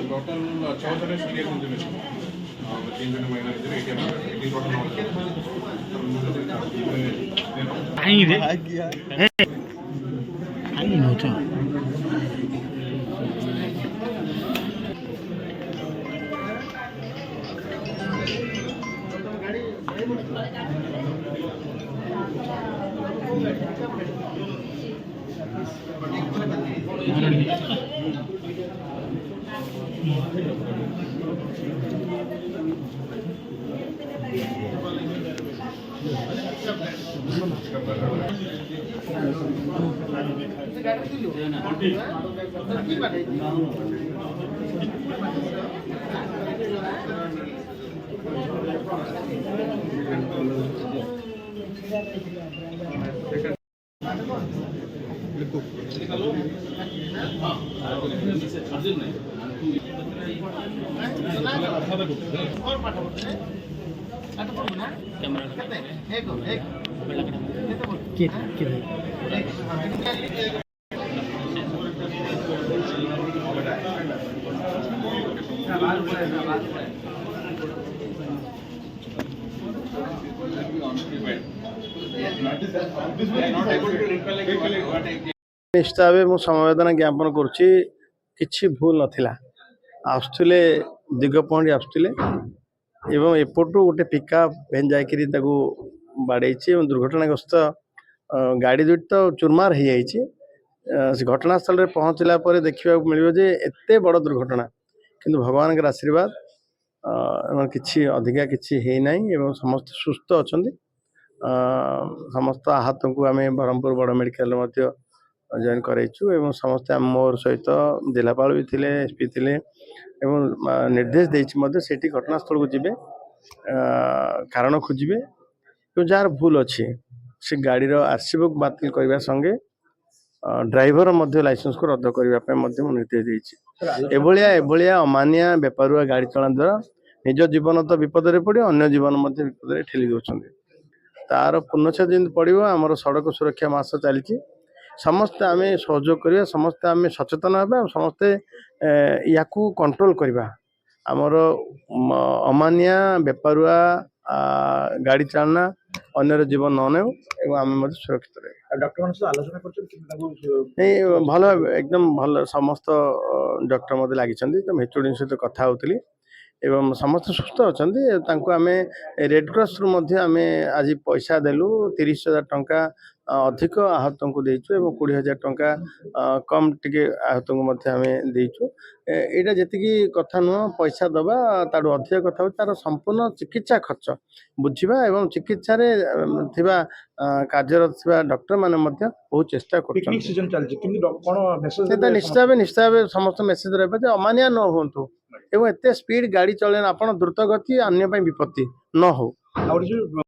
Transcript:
Total 14 serious intimation 3 जन minor इधर ATM total I रे आई नो तो निश्चित भाव मुझे समवेदना ज्ञापन करुच्ची किसी भूल नाला आसुले दिगपहंडी आसुले एवं एपटू गोटे पिकअप भैन जाकि बाड़े दुर्घटनाग्रस्त गाड़ी दुईट तो चुरमार हो जाए घटनास्थल पहुँचला देखा मिले जे एत बड़ दुर्घटना किंतु भगवान के आशीर्वाद किसी अधिका किसी है समस्त सुस्थ अच्छा समस्त आहत को आम ब्रह्मपुर बड़ मेडिकल जॉइन कर समस्ते मोर सहित जिलापाल भी थे एसपी थे निर्देश देती घटनास्थल को जीवे कारण खोजे जार भूल अच्छी से गाड़ी आरसी बुक बातिल करने संगे ड्राइवर लाइसेंस को रद्द करने निर्देश देती अमानिया बेपारुआ गाड़ी चला द्वारा निज जीवन तो विपद में पड़ो अन्य जीवन विपद ठेली दौरान तार पूर्णछेद जमी पड़ो आमर सड़क सुरक्षा मास चली समस्ते आम सहयोग करवा समस्ते आम सचेतन होगा समस्ते या कंट्रोल करवा आमर अमानिया बेपारुआ गाड़ी चालना अन्यर जीवन न ने आम सुरक्षित रहे डॉक्टर आलोचना नहीं भल एकदम भल समस्त डॉक्टर मत लगी एचओडी सहित कथा होती एवं समस्त सुस्थ अच्छा आम रेड क्रॉस रु आम आज पैसा देलु 30,000 टंका अधिक आहत को देचु एवं 20,000 टंका कम टिके आहत को आम देचु एटा जी कथा नुह पैसा दबा तार अधिक कथा हो तार संपूर्ण चिकित्सा खर्च बुझा एवं चिकित्सा कार्यरत डॉक्टर माने बहुत चेष्टा कर निश्चित भाव समस्त मेसेज रहा अमानिया न हूँ एवं एत स्पीड गाड़ी चलन आप द्रुत गति अन्य विपत्ति न हो।